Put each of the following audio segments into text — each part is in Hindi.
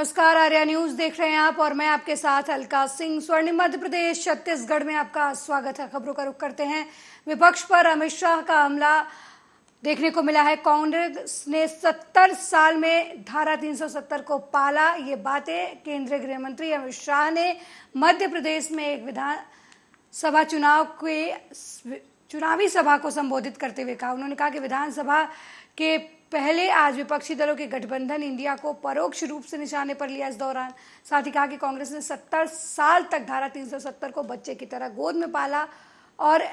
नमस्कार, आर्या न्यूज देख रहे हैं आप और मैं आपके साथ अलका सिंह। स्वर्णिम मध्य प्रदेश छत्तीसगढ़ में आपका स्वागत है। खबरों का रुख करते हैं। विपक्ष पर अमित शाह का हमला देखने को मिला है। कांग्रेस ने 70 साल में धारा 370 को पाला। ये बातें केंद्रीय गृह मंत्री अमित शाह ने मध्य प्रदेश में एक विधानसभा चुनावी सभा को संबोधित करते हुए कहा। उन्होंने कहा कि विधानसभा के पहले आज विपक्षी दलों के गठबंधन इंडिया को परोक्ष रूप से निशाने पर लिया। इस दौरान साथ ही कहा कि कांग्रेस ने 70 साल तक धारा 370 को बच्चे की तरह गोद में पाला और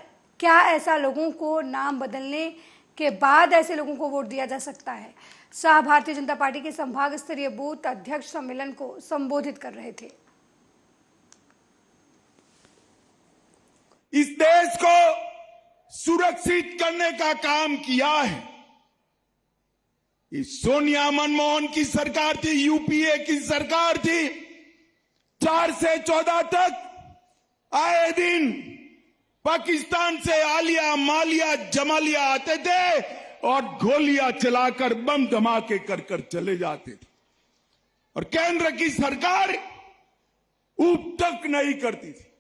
क्या ऐसा लोगों को नाम बदलने के बाद ऐसे लोगों को वोट दिया जा सकता है। शाह भारतीय जनता पार्टी के संभाग स्तरीय बूथ अध्यक्ष सम्मेलन को संबोधित कर रहे थे। इस देश को सुरक्षित करने का काम किया है। इस सोनिया मनमोहन की सरकार थी, यूपीए की सरकार थी। 4 से 14 तक आए दिन पाकिस्तान से आलिया मालिया जमालिया आते थे और गोलियां चलाकर बम धमाके कर कर चले जाते थे और केंद्र की सरकार ऊप तक नहीं करती थी।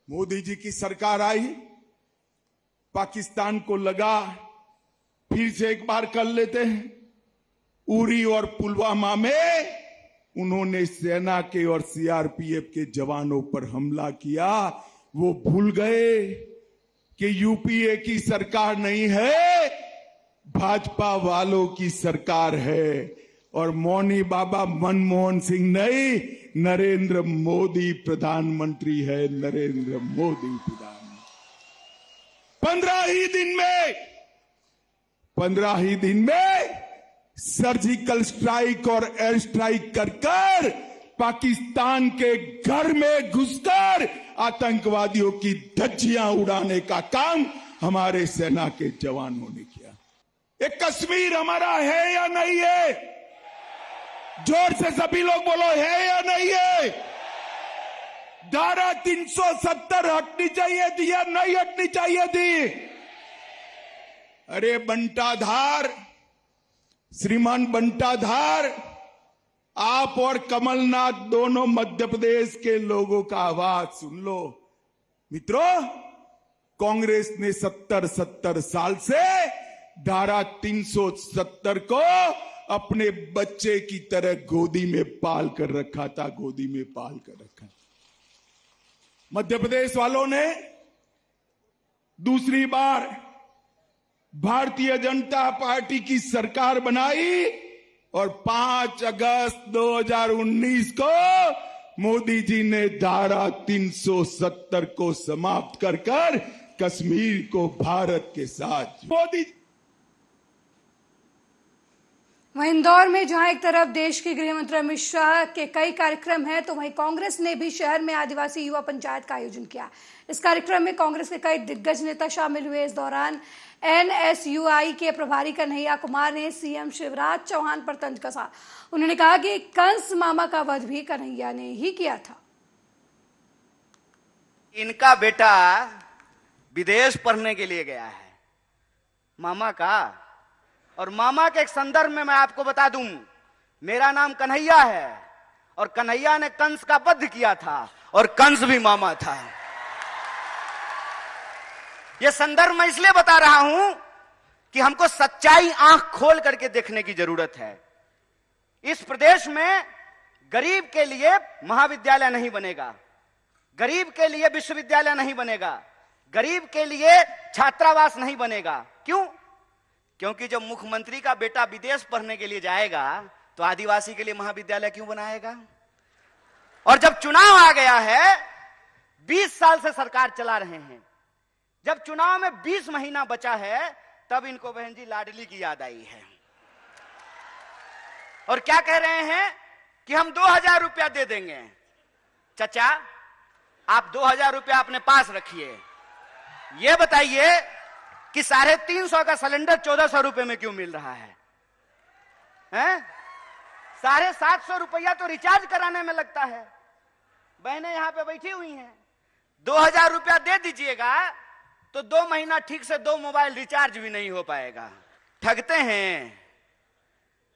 मोदी जी की सरकार आई, पाकिस्तान को लगा फिर से एक बार कर लेते हैं। उरी और पुलवामा में उन्होंने सेना के और सीआरपीएफ के जवानों पर हमला किया। वो भूल गए कि यूपीए की सरकार नहीं है, भाजपा वालों की सरकार है और मौनी बाबा मनमोहन सिंह नहीं, नरेंद्र मोदी प्रधानमंत्री है। नरेंद्र मोदी प्रधानमंत्री 15 ही दिन में सर्जिकल स्ट्राइक और एयर स्ट्राइक कर कर पाकिस्तान के घर में घुसकर आतंकवादियों की धज्जियां उड़ाने का काम हमारे सेना के जवानों ने किया। ये कश्मीर हमारा है या नहीं है? जोर से सभी लोग बोलो, है या नहीं है? धारा 370 हटनी चाहिए थी या नहीं हटनी चाहिए थी? अरे बंटाधार, श्रीमान बंटाधार, आप और कमलनाथ दोनों मध्य प्रदेश के लोगों का आवाज सुन लो। मित्रों, कांग्रेस ने 70 साल से धारा 370 को अपने बच्चे की तरह गोदी में पाल कर रखा था, गोदी में पाल कर रखा। मध्य प्रदेश वालों ने दूसरी बार भारतीय जनता पार्टी की सरकार बनाई और 5 अगस्त 2019 को मोदी जी ने धारा 370 को समाप्त कर कर कश्मीर को भारत के साथ मोदी। वहीं इंदौर में जहां एक तरफ देश के गृह मंत्री अमित शाह के कई कार्यक्रम हैं, तो वहीं कांग्रेस ने भी शहर में आदिवासी युवा पंचायत का आयोजन किया। इस कार्यक्रम में कांग्रेस के कई दिग्गज नेता शामिल हुए। इस दौरान एनएसयूआई के प्रभारी कन्हैया कुमार ने सीएम शिवराज चौहान पर तंज कसा। उन्होंने कहा कि कंस मामा का वध भी कन्हैया ने ही किया था। इनका बेटा विदेश पढ़ने के लिए गया है, मामा का। और मामा के एक संदर्भ में मैं आपको बता दूं, मेरा नाम कन्हैया है और कन्हैया ने कंस का वध किया था और कंस भी मामा था। यह संदर्भ मैं इसलिए बता रहा हूं कि हमको सच्चाई आंख खोल करके देखने की जरूरत है। इस प्रदेश में गरीब के लिए महाविद्यालय नहीं बनेगा, गरीब के लिए विश्वविद्यालय नहीं बनेगा, गरीब के लिए छात्रावास नहीं बनेगा। क्यों? क्योंकि जब मुख्यमंत्री का बेटा विदेश पढ़ने के लिए जाएगा तो आदिवासी के लिए महाविद्यालय क्यों बनाएगा? और जब चुनाव आ गया है, 20 साल से सरकार चला रहे हैं, जब चुनाव में 20 महीना बचा है, तब इनको बहन जी लाडली की याद आई है और क्या कह रहे हैं कि हम 2000 रुपया दे देंगे। चाचा, आप 2000 रुपया अपने पास रखिए। यह बताइए कि 350 का सिलेंडर 1400 रुपए में क्यों मिल रहा है? 750 रुपया तो रिचार्ज कराने में लगता है। बहनें यहां पे बैठी हुई हैं, 2000 रुपया दे दीजिएगा तो 2 महीना ठीक से 2 मोबाइल रिचार्ज भी नहीं हो पाएगा। ठगते हैं,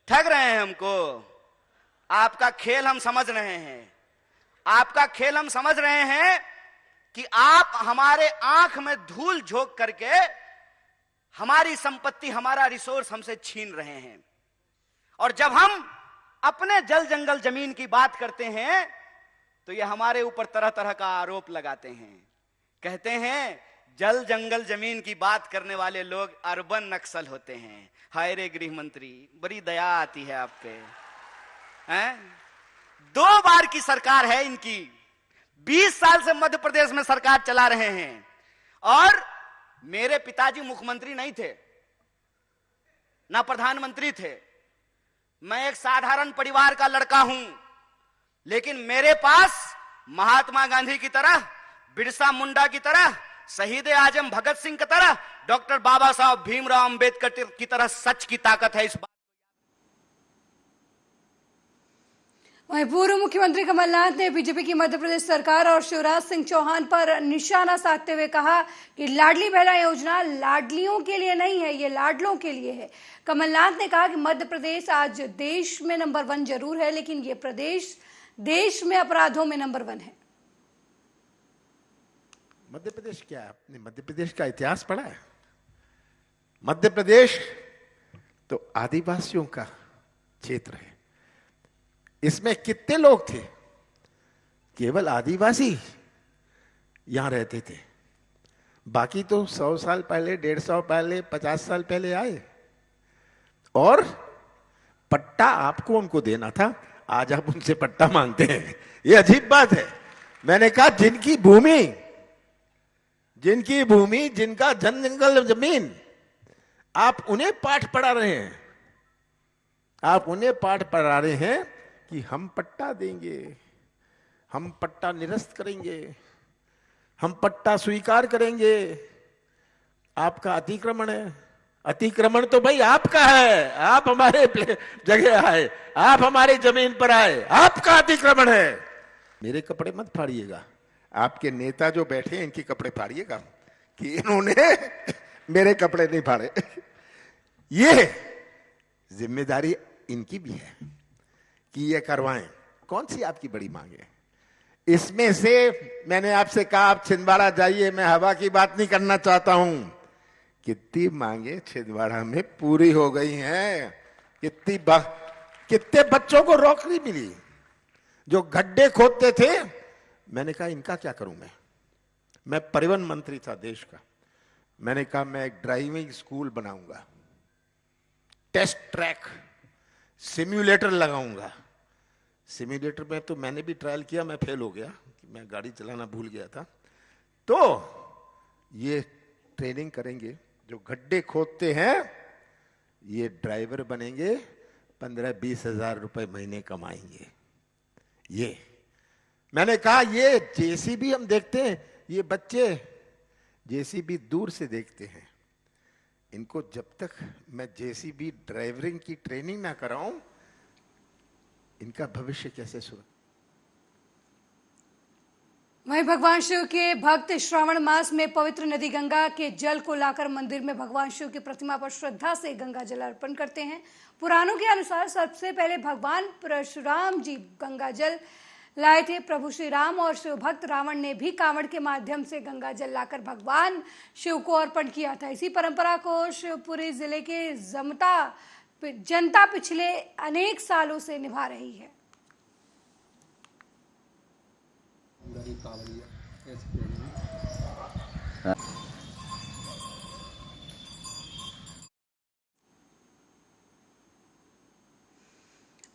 ठग रहे हैं हमको। आपका खेल हम समझ रहे हैं, आपका खेल हम समझ रहे हैं कि आप हमारे आंख में धूल झोंक करके हमारी संपत्ति, हमारा रिसोर्स हमसे छीन रहे हैं। और जब हम अपने जल जंगल जमीन की बात करते हैं तो ये हमारे ऊपर तरह तरह का आरोप लगाते हैं। कहते हैं जल जंगल जमीन की बात करने वाले लोग अर्बन नक्सल होते हैं। हाय रे गृह मंत्री, बड़ी दया आती है आप पे, हैं? 2 बार की सरकार है इनकी, 20 साल से मध्य प्रदेश में सरकार चला रहे हैं। और मेरे पिताजी मुख्यमंत्री नहीं थे, ना प्रधानमंत्री थे। मैं एक साधारण परिवार का लड़का हूं, लेकिन मेरे पास महात्मा गांधी की तरह, बिरसा मुंडा की तरह, शहीद आजम भगत सिंह की तरह, डॉक्टर बाबा साहब भीमराव अंबेडकर की तरह सच की ताकत है। इस बात वहीं पूर्व मुख्यमंत्री कमलनाथ ने बीजेपी की मध्य प्रदेश सरकार और शिवराज सिंह चौहान पर निशाना साधते हुए कहा कि लाडली बहना योजना लाडलियों के लिए नहीं है, ये लाडलों के लिए है। कमलनाथ ने कहा कि मध्य प्रदेश आज देश में नंबर 1 जरूर है, लेकिन ये प्रदेश देश में अपराधों में नंबर 1 है। मध्य प्रदेश क्या है? आपने मध्य प्रदेश का इतिहास पढ़ा है? मध्य प्रदेश तो आदिवासियों का क्षेत्र है। इसमें कितने लोग थे? केवल आदिवासी यहां रहते थे, बाकी तो 100 साल पहले, 150 पहले, 50 साल पहले आए। और पट्टा आपको उनको देना था, आज आप उनसे पट्टा मांगते हैं। ये अजीब बात है। मैंने कहा जिनकी भूमि, जिनका जंगल जमीन, आप उन्हें पाठ पढ़ा रहे हैं। आप उन्हें पाठ पढ़ा रहे हैं कि हम पट्टा देंगे, हम पट्टा निरस्त करेंगे, हम पट्टा स्वीकार करेंगे। आपका अतिक्रमण है। अतिक्रमण तो भाई आपका है, आप हमारे जगह आए, आप हमारी जमीन पर आए, आपका अतिक्रमण है। मेरे कपड़े मत फाड़िएगा, आपके नेता जो बैठे हैं इनके कपड़े फाड़िएगा कि इन्होंने मेरे कपड़े नहीं फाड़े। ये जिम्मेदारी इनकी भी है कि ये करवाएं। कौन सी आपकी बड़ी मांग है? इसमें से मैंने आपसे कहा आप छिंदवाड़ा जाइए, मैं हवा की बात नहीं करना चाहता हूं। कितनी मांगे छिंदवाड़ा में पूरी हो गई हैं। कितने बच्चों को नौकरी मिली जो गड्ढे खोदते थे। मैंने कहा इनका क्या करूं मैं परिवहन मंत्री था देश का। मैंने कहा मैं एक ड्राइविंग स्कूल बनाऊंगा, टेस्ट ट्रैक, सिम्युलेटर लगाऊंगा। सिम्युलेटर में तो मैंने भी ट्रायल किया, मैं फेल हो गया, मैं गाड़ी चलाना भूल गया था। तो ये ट्रेनिंग करेंगे, जो गड्ढे खोदते हैं ये ड्राइवर बनेंगे, 15-20 हजार रुपए महीने कमाएंगे। ये मैंने कहा ये जेसीबी हम देखते हैं, ये बच्चे जेसीबी दूर से देखते हैं। इनको जब तक मैं जेसीबी ड्राइवरिंग की ट्रेनिंग ना कराऊं, इनका भविष्य कैसे सुरक्षित? वहीं भगवान शिव के भक्त श्रावण मास में पवित्र नदी गंगा के जल को लाकर मंदिर में भगवान शिव की प्रतिमा पर श्रद्धा से गंगा जल अर्पण करते हैं। पुराणों के अनुसार सबसे पहले भगवान परशुराम जी गंगा जल लाए थे। प्रभु श्री राम और शिव भक्त रावण ने भी कांवड़ के माध्यम से गंगा जल लाकर भगवान शिव को अर्पण किया था। इसी परंपरा को शिवपुरी जिले के जनता पिछले अनेक सालों से निभा रही है।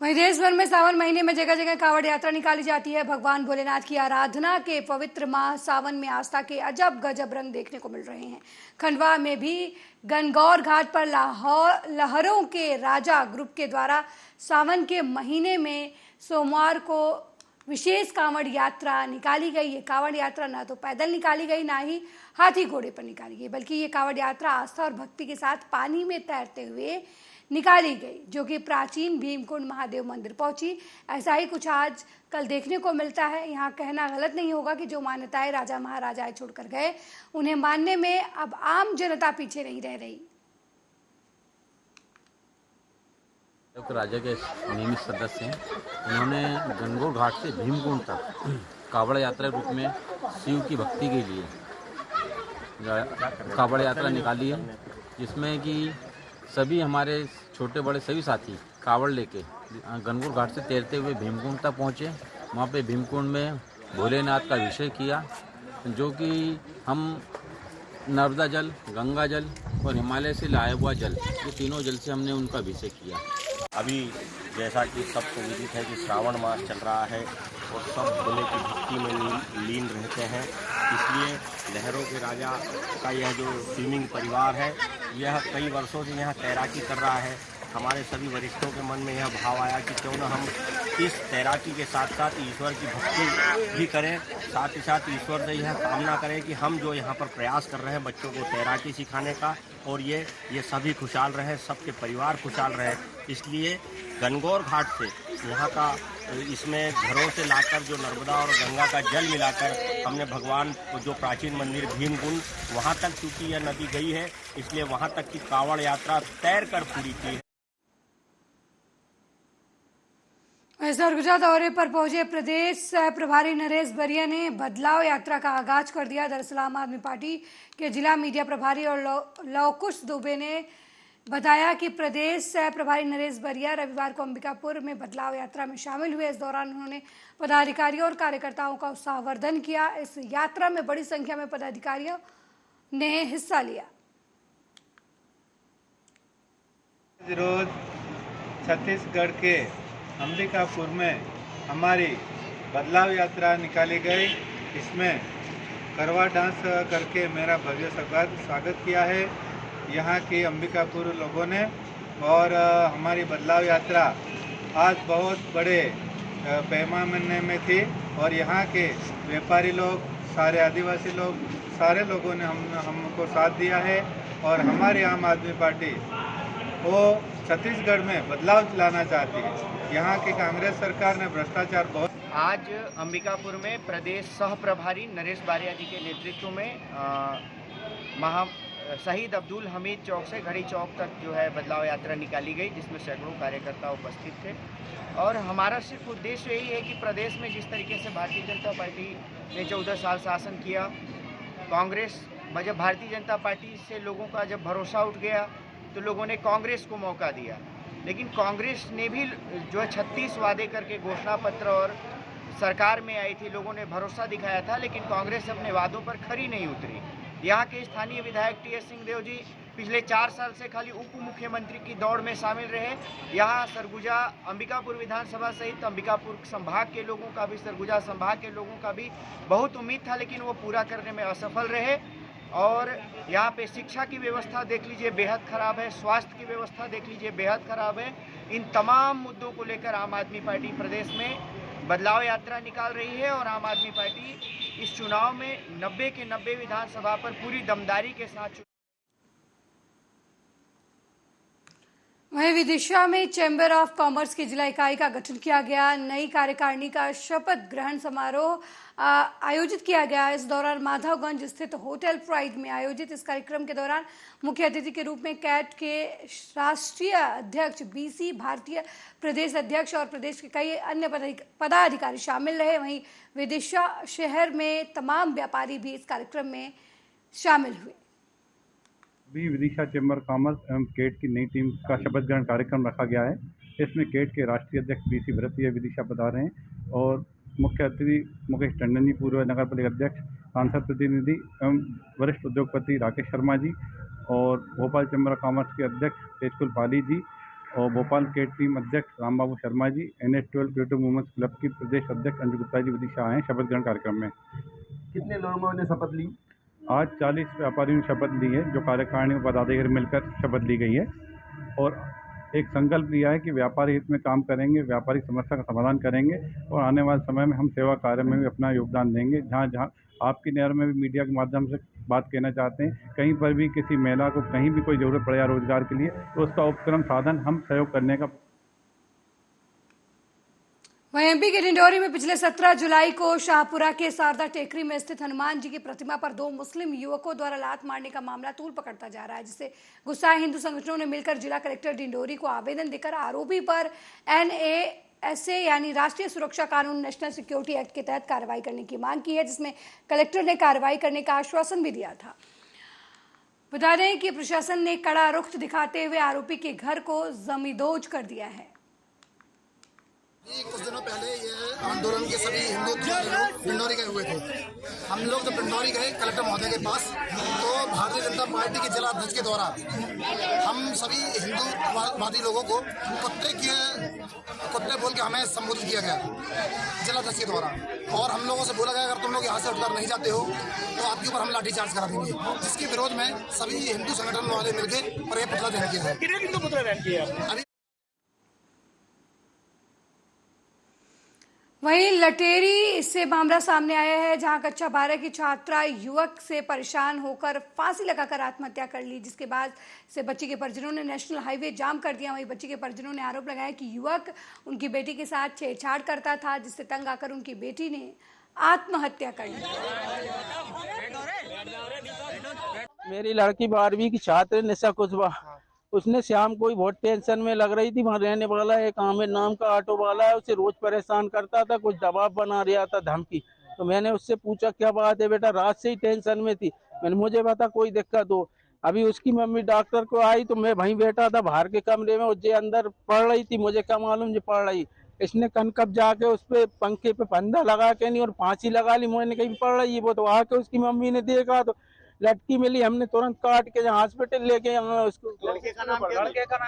वहीं देश भर में सावन महीने में जगह जगह कांवड़ यात्रा निकाली जाती है। भगवान भोलेनाथ की आराधना के पवित्र माह सावन में आस्था के अजब गजब रंग देखने को मिल रहे हैं। खंडवा में भी गणगौर घाट पर लहरों के राजा ग्रुप के द्वारा सावन के महीने में सोमवार को विशेष कांवड़ यात्रा निकाली गई। ये कांवड़ यात्रा ना तो पैदल निकाली गई, ना ही हाथी घोड़े पर निकाली गई, बल्कि ये कांवड़ यात्रा आस्था और भक्ति के साथ पानी में तैरते हुए निकाली गई, जो कि प्राचीन भीमकुंड महादेव मंदिर पहुंची। ऐसा ही कुछ आज कल देखने को मिलता है। यहाँ कहना गलत नहीं होगा कि जो मान्यताएं राजा महाराजाएं छोड़कर गए, उन्हें मानने में अब आम जनता पीछे नहीं रह रही। लोक राजा के नियमित सदस्य हैं। उन्होंने गणगौर घाट से भीमकुंड तक कावड़ यात्रा रूप में शिव की भक्ति के लिए कावड़ यात्रा निकाली है, जिसमें कि सभी हमारे छोटे बड़े सभी साथी कावड़ लेके गणगौर घाट से तैरते हुए भीमकुंड तक पहुँचे। वहाँ पे भीमकुंड में भोलेनाथ का अभिषेक किया, जो कि हम नर्मदा जल, गंगा जल और हिमालय से लाया हुआ जल, ये तीनों जल से हमने उनका अभिषेक किया। अभी जैसा कि सबको विदित है कि श्रावण मास चल रहा है और सब भोले की भक्ति में लीन रहते हैं, इसलिए लहरों के राजा का यह जो स्विमिंग परिवार है, यह कई वर्षों से यहाँ तैराकी कर रहा है। हमारे सभी वरिष्ठों के मन में यह भाव आया कि क्यों न हम इस तैराकी के साथ साथ ईश्वर की भक्ति भी करें, साथ ही साथ ईश्वर से यह कामना करें कि हम जो यहाँ पर प्रयास कर रहे हैं बच्चों को तैराकी सिखाने का, और ये सभी खुशहाल रहे, सबके परिवार खुशहाल रहे। इसलिए गणगौर घाट से यहाँ का इसमें घरों से लाकर जो नर्मदा और गंगा का जल मिलाकर हमने भगवान जो प्राचीन मंदिर भीमकुंड वहाँ तक, चूँकि यह नदी गई है इसलिए वहाँ तक की कावड़ यात्रा तैर कर पूरी की। सरगुजा दौरे पर पहुंचे प्रदेश सह प्रभारी नरेश बरिया ने बदलाव यात्रा का आगाज कर दिया। दरअसल आम आदमी पार्टी के जिला मीडिया प्रभारी और लवकुश दुबे ने बताया कि प्रदेश सह प्रभारी नरेश बरिया रविवार को अंबिकापुर में बदलाव यात्रा में शामिल हुए। इस दौरान उन्होंने पदाधिकारियों और कार्यकर्ताओं का उत्साहवर्धन किया। इस यात्रा में बड़ी संख्या में पदाधिकारियों ने हिस्सा लिया। रोज छत्तीसगढ़ के अंबिकापुर में हमारी बदलाव यात्रा निकाली गई। इसमें करवा डांस करके मेरा भव्य स्वागत किया है यहाँ के अंबिकापुर लोगों ने। और हमारी बदलाव यात्रा आज बहुत बड़े पैमाने में थी और यहाँ के व्यापारी लोग, सारे आदिवासी लोग, सारे लोगों ने हमको साथ दिया है। और हमारी आम आदमी पार्टी वो छत्तीसगढ़ में बदलाव लाना चाहती है। यहाँ की कांग्रेस सरकार ने भ्रष्टाचार बहुत। आज अंबिकापुर में प्रदेश सह प्रभारी नरेश बारिया जी के नेतृत्व में शहीद अब्दुल हमीद चौक से घड़ी चौक तक जो है बदलाव यात्रा निकाली गई, जिसमें सैकड़ों कार्यकर्ता उपस्थित थे। और हमारा सिर्फ उद्देश्य यही है कि प्रदेश में जिस तरीके से भारतीय जनता पार्टी ने 14 साल शासन किया, कांग्रेस जब भारतीय जनता पार्टी से लोगों का जब भरोसा उठ गया तो लोगों ने कांग्रेस को मौका दिया, लेकिन कांग्रेस ने भी जो है 36 वादे करके घोषणा पत्र और सरकार में आई थी, लोगों ने भरोसा दिखाया था, लेकिन कांग्रेस अपने वादों पर खरी नहीं उतरी। यहाँ के स्थानीय विधायक टी.एस. सिंहदेव जी पिछले 4 साल से खाली उप मुख्यमंत्री की दौड़ में शामिल रहे। यहाँ सरगुजा अंबिकापुर विधानसभा सहित अंबिकापुर संभाग के लोगों का भी, सरगुजा संभाग के लोगों का भी बहुत उम्मीद था, लेकिन वो पूरा करने में असफल रहे। और यहाँ पे शिक्षा की व्यवस्था देख लीजिए बेहद खराब है, स्वास्थ्य की व्यवस्था देख लीजिए बेहद खराब है। इन तमाम मुद्दों को लेकर आम आदमी पार्टी प्रदेश में बदलाव यात्रा निकाल रही है और आम आदमी पार्टी इस चुनाव में 90 के 90 विधानसभा पर पूरी दमदारी के साथ। वहीं विदिशा में चैम्बर ऑफ कॉमर्स की जिला इकाई का गठन किया गया। नई कार्यकारिणी का शपथ ग्रहण समारोह आयोजित किया गया। इस दौरान माधवगंज स्थित होटल प्राइड में आयोजित इस कार्यक्रम के दौरान मुख्य अतिथि के रूप में कैट के राष्ट्रीय अध्यक्ष बीसी, भारतीय प्रदेश अध्यक्ष और प्रदेश के कई अन्य पदाधिकारी शामिल रहे। वहीं विदिशा शहर में तमाम व्यापारी भी इस कार्यक्रम में शामिल हुए। भी विदिशा चैम्बर कॉमर्स एवं केट की नई टीम का शपथ ग्रहण कार्यक्रम रखा गया है। इसमें केट के राष्ट्रीय अध्यक्ष बीसी भरतीय विदिशा पधारे हैं और मुख्य अतिथि मुकेश टंडन जी, पूर्व नगर पालिका अध्यक्ष, सांसद प्रतिनिधि एवं वरिष्ठ उद्योगपति राकेश शर्मा जी और भोपाल चैम्बर ऑफ कॉमर्स के अध्यक्ष तेजकुल पाली जी और भोपाल केट टीम अध्यक्ष Rambabu Sharma ji, NH12 creative movements club की प्रदेश अध्यक्ष अंजू गुप्ता जी विदिशा आए शपथ ग्रहण कार्यक्रम में। कितने लोगों ने शपथ ली? आज 40 व्यापारियों ने शपथ ली है, जो कार्यकारिणी व पदाधिकारी मिलकर शपथ ली गई है और एक संकल्प लिया है कि व्यापारी हित में काम करेंगे, व्यापारिक समस्या का समाधान करेंगे और आने वाले समय में हम सेवा कार्य में भी अपना योगदान देंगे। जहाँ जहाँ आपकी नहर में भी मीडिया के माध्यम से बात कहना चाहते हैं, कहीं पर भी किसी महिला को कहीं भी कोई जरूरत पड़े या रोजगार के लिए, तो उसका उपक्रम साधन हम सहयोग करने का। वहीं एमपी के डिंडोरी में पिछले 17 जुलाई को शाहपुरा के शारदा टेकरी में स्थित हनुमान जी की प्रतिमा पर 2 मुस्लिम युवकों द्वारा लात मारने का मामला तूल पकड़ता जा रहा है, जिससे गुस्साए हिंदू संगठनों ने मिलकर जिला कलेक्टर डिंडोरी को आवेदन देकर आरोपी पर NASA यानी राष्ट्रीय सुरक्षा कानून नेशनल सिक्योरिटी एक्ट के तहत कार्रवाई करने की मांग की है, जिसमें कलेक्टर ने कार्रवाई करने का आश्वासन भी दिया था। बता दें कि प्रशासन ने कड़ा रुख दिखाते हुए आरोपी के घर को जमींदोज कर दिया है। कुछ दिनों पहले ये आंदोलन के सभी हिंदू लोग डिंडोरी गए हुए थे। हम लोग जब डिंडोरी गए कलेक्टर महोदय के पास, तो भारतीय जनता पार्टी के जिला अध्यक्ष के द्वारा हम सभी हिंदूवादी लोगों को कुत्ते बोल के हमें संबोधित किया गया जिला अध्यक्ष के द्वारा, और हम लोगों से बोला गया अगर तुम लोग यहाँ से उठकर नहीं जाते हो तो आपके ऊपर हम लाठीचार्ज करा देंगे, जिसके विरोध में सभी हिंदू संगठन वाले मिलकर और ये पुतला दहन किया है। वहीं लटेरी से मामला सामने आया है, जहां कक्षा 12 की छात्रा युवक से परेशान होकर फांसी लगाकर आत्महत्या कर ली, जिसके बाद से बच्ची के परिजनों ने नेशनल हाईवे जाम कर दिया। वहीं बच्ची के परिजनों ने आरोप लगाया कि युवक उनकी बेटी के साथ छेड़छाड़ करता था, जिससे तंग आकर उनकी बेटी ने आत्महत्या कर ली। मेरी लड़की 12वीं की छात्र निशा कुशवाहा, उसने शाम को बहुत टेंशन में लग रही थी। वहाँ रहने वाला एक आमिर नाम का ऑटो वाला है, उसे रोज परेशान करता था, कुछ दबाव बना रहा था, धमकी। तो मैंने उससे पूछा क्या बात है बेटा, रात से ही टेंशन में थी। मैंने मुझे बता कोई दिक्कत हो। अभी उसकी मम्मी डॉक्टर को आई तो मैं वहीं बैठा था बाहर के कमरे में, उसके अंदर पढ़ रही थी, मुझे क्या मालूम जो पढ़ रही। इसने कनकब जाके उस पे पंखे पे फंदा लगा के नहीं और फांसी लगा ली। मैंने कहीं पढ़ रही है वो, तो आके उसकी मम्मी ने देखा तो लटकी मिली। हमने तुरंत काट के हॉस्पिटल लेके उसको। लड़के का नाम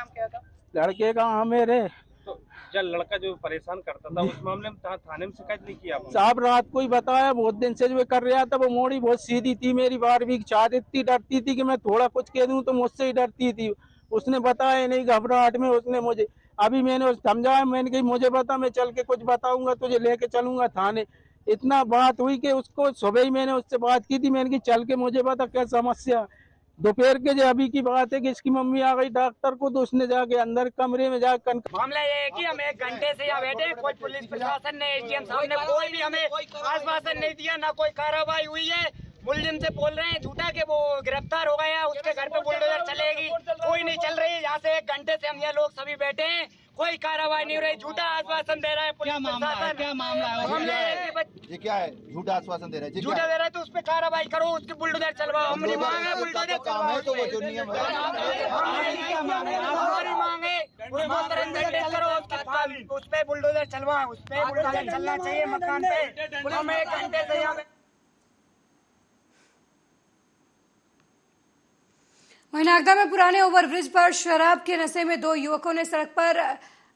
क्या था? लड़के का आमिर है। तो जब लड़का जो परेशान करता था उस मामले में थाने में शिकायत नहीं किया? साहब रात को ही बताया, बहुत दिन से जो कर रहा था। वो मोड़ी बहुत सीधी थी, मेरी 12वीं की छात्र इतनी डरती थी कि मैं थोड़ा कुछ कह दूं तो मुझसे ही डरती थी। उसने बताया नहीं, घबराहट में उसने मुझे, अभी मैंने समझाया, मैंने कही मुझे बता, मैं चल के कुछ बताऊंगा तुझे, लेके चलूंगा थाने। इतना बात हुई कि उसको सुबह ही मैंने उससे बात की थी, मैंने कि चल के मुझे बता क्या समस्या। दोपहर के जो अभी की बात है कि इसकी मम्मी आ गई डॉक्टर को, तो उसने जाके अंदर कमरे में जाकर मामला ये है कि हम 1 घंटे से यहाँ बैठे, कोई पुलिस प्रशासन ने, एसडीएम साहब ने कोई भी हमें आश्वासन नहीं दिया, ना कोई कार्रवाई हुई है। मुलजिम से बोल रहे हैं झूठा कि वो गिरफ्तार हो गया, उसके घर पे बुलडोजर चलेगी, कोई नहीं चल रही। यहाँ से 1 घंटे से हम ये लोग सभी बैठे हैं, कोई कार्रवाई नहीं हो रही, झूठा आश्वासन दे रहा है पुलिस प्रशासन। क्या मामला है? ये क्या है? झूठा आश्वासन दे रहा है, झूठा दे रहा है, तो उस पर कार्रवाई करो, उसकी बुलडोजर चलवाओ। हमारी मांग है बुलडोजर चलवाओ, तो वो जो नियम है हमारी मांग है करो, उस पे बुलडोजर चलवाओ, उस पे बुलडोजर चलना चाहिए मकान पे। हम 1 घंटे से यहाँ। वहीं नागदा में पुराने ओवरब्रिज पर शराब के नशे में 2 युवकों ने सड़क पर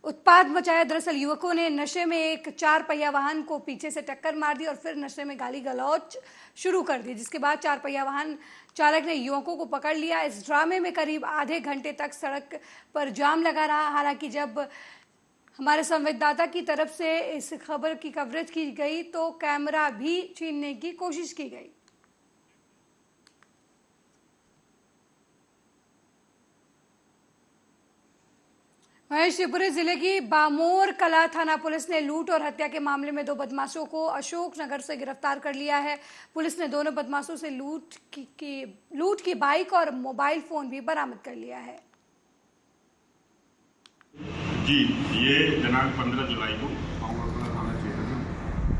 उत्पात मचाया। दरअसल युवकों ने नशे में एक 4 पहिया वाहन को पीछे से टक्कर मार दी और फिर नशे में गाली गलौज शुरू कर दी, जिसके बाद 4 पहिया वाहन चालक ने युवकों को पकड़ लिया। इस ड्रामे में करीब आधे घंटे तक सड़क पर जाम लगा रहा। हालांकि जब हमारे संवाददाता की तरफ से इस खबर की कवरेज की गई तो कैमरा भी छीनने की कोशिश की गई। वहीं शिवपुरी जिले की बामोर कला थाना पुलिस ने लूट और हत्या के मामले में 2 बदमाशों को अशोकनगर से गिरफ्तार कर लिया है। पुलिस ने दोनों बदमाशों से लूट की बाइक और मोबाइल फोन भी बरामद कर लिया है। जी, ये दिनांक 15 जुलाई को बामोर कला थाना क्षेत्र में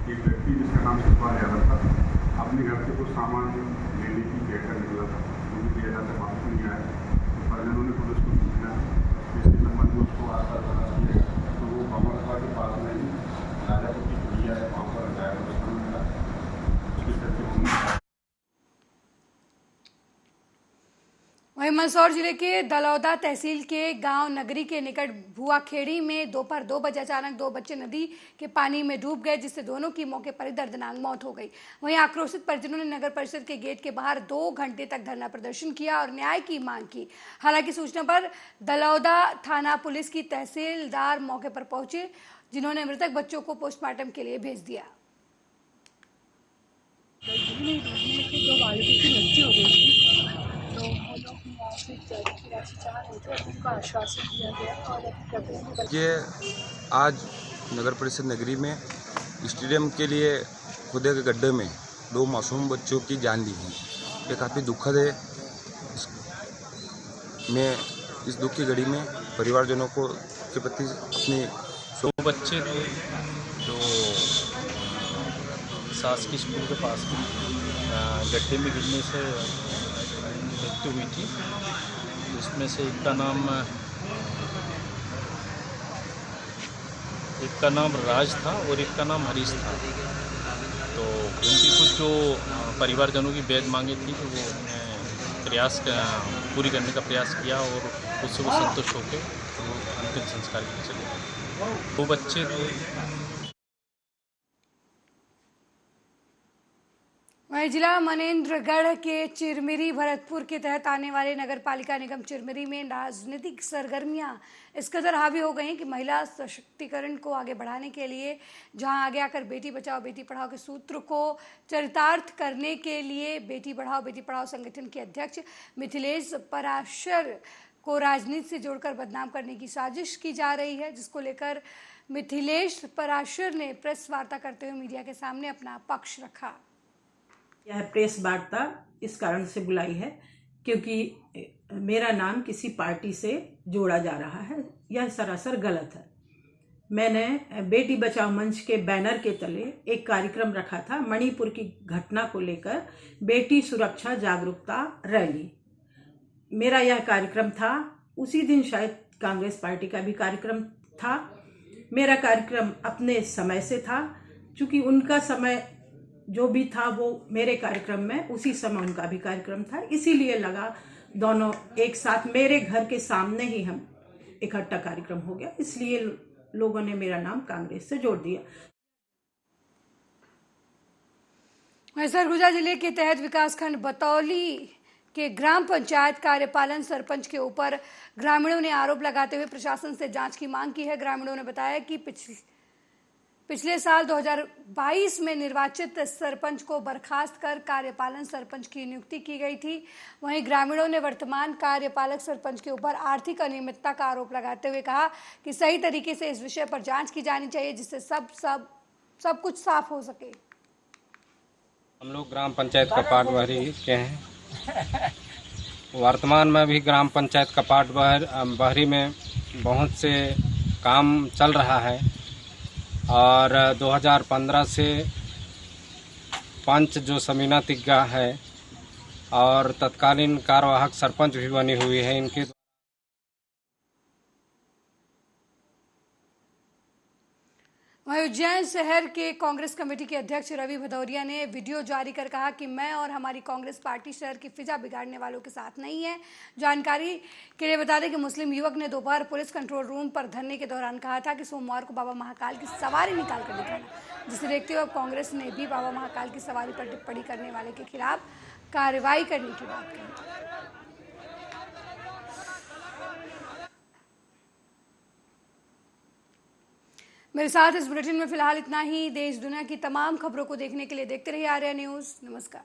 एक व्यक्ति जिसका नाम सुखपाल यादव था, अपने घर से कुछ सामान लेने की कहकर निकला था। उनकी कहना से वापस नहीं आया, तो परिजनों ने पुलिस को सूचना उसको आसपास पता चलेगा, तो वो बामोर कला के पास में ही राजापुर की पुलिया है, वहाँ पर गया और मिला उसके चलते। वहीं मंदसौर जिले के दलौदा तहसील के गांव नगरी के निकट भुआखेड़ी में दोपहर 2 बजे अचानक 2 बच्चे नदी के पानी में डूब गए, जिससे दोनों की मौके पर ही दर्दनाक मौत हो गई। वहीं आक्रोशित परिजनों ने नगर परिषद के गेट के बाहर 2 घंटे तक धरना प्रदर्शन किया और न्याय की मांग की। हालांकि सूचना पर दलौदा थाना पुलिस की तहसीलदार मौके पर पहुंचे, जिन्होंने मृतक बच्चों को पोस्टमार्टम के लिए भेज दिया। ये आज नगर परिषद नगरी में स्टेडियम के लिए खुदे के गड्ढे में 2 मासूम बच्चों की जान ली है। ये काफ़ी दुखद है। मैं इस दुख की घड़ी में परिवारजनों को के प्रति अपनी 2 बच्चे थे जो शासकीय स्कूल के पास में गड्ढे में गिरने से मृत्यु हुई थी। इसमें से एक का नाम राज था और एक का नाम हरीश था। तो उनकी कुछ जो परिवारजनों की बेद मांगे थी तो वो प्रयास पूरी करने का प्रयास किया और उससे वो संतुष्ट होकर वो अंतिम संस्कार के लिए चले गए। 2 बच्चे थे। वहीं जिला मनेंद्रगढ़ के चिरमिरी भरतपुर के तहत आने वाले नगर पालिका निगम चिरमिरी में राजनीतिक सरगर्मियां इस कदर हावी हो गई कि महिला सशक्तिकरण को आगे बढ़ाने के लिए जहां आगे आकर बेटी बचाओ बेटी पढ़ाओ के सूत्र को चरितार्थ करने के लिए बेटी पढ़ाओ संगठन के अध्यक्ष मिथिलेश पराशर को राजनीति से जोड़कर बदनाम करने की साजिश की जा रही है, जिसको लेकर मिथिलेश पराशर ने प्रेस वार्ता करते हुए मीडिया के सामने अपना पक्ष रखा। यह प्रेस वार्ता इस कारण से बुलाई है क्योंकि मेरा नाम किसी पार्टी से जोड़ा जा रहा है। यह सरासर गलत है। मैंने बेटी बचाओ मंच के बैनर के तले एक कार्यक्रम रखा था मणिपुर की घटना को लेकर, बेटी सुरक्षा जागरूकता रैली। मेरा यह कार्यक्रम था। उसी दिन शायद कांग्रेस पार्टी का भी कार्यक्रम था। मेरा कार्यक्रम अपने समय से था, चूँकि उनका समय जो भी था वो मेरे कार्यक्रम में उसी समय उनका भी कार्यक्रम था, इसीलिए लगा दोनों एक साथ मेरे घर के सामने ही हम इकट्ठा कार्यक्रम हो गया, इसलिए लोगों ने मेरा नाम कांग्रेस से जोड़ दिया। सरगुजा जिले के तहत विकासखंड बतौली के ग्राम पंचायत कार्यपालन सरपंच के ऊपर ग्रामीणों ने आरोप लगाते हुए प्रशासन से जांच की मांग की है। ग्रामीणों ने बताया कि पिछले साल 2022 में निर्वाचित सरपंच को बर्खास्त कर कार्यपालन सरपंच की नियुक्ति की गई थी। वहीं ग्रामीणों ने वर्तमान कार्यपालक सरपंच के ऊपर आर्थिक अनियमितता का आरोप लगाते हुए कहा कि सही तरीके से इस विषय पर जांच की जानी चाहिए, जिससे सब कुछ साफ हो सके। हम लोग ग्राम पंचायत कपाट बहरी के हैं। वर्तमान में भी ग्राम पंचायत कपाट बहरी में बहुत से काम चल रहा है और 2015 से पंच जो समीना तिग्गा है और तत्कालीन कार्यवाहक सरपंच भी बनी हुई है। इनके वहीं उज्जैन शहर के कांग्रेस कमेटी के अध्यक्ष रवि भदौरिया ने वीडियो जारी कर कहा कि मैं और हमारी कांग्रेस पार्टी शहर की फिजा बिगाड़ने वालों के साथ नहीं है। जानकारी के लिए बता दें कि मुस्लिम युवक ने दोपहर पुलिस कंट्रोल रूम पर धरने के दौरान कहा था कि सोमवार को बाबा महाकाल की सवारी निकाल कर दिखाना, जिसे देखते हुए कांग्रेस ने भी बाबा महाकाल की सवारी पर टिप्पणी करने वाले के खिलाफ कार्रवाई करने की बात कही। मेरे साथ इस बुलेटिन में फिलहाल इतना ही। देश दुनिया की तमाम खबरों को देखने के लिए देखते रहिए आर्या न्यूज़। नमस्कार।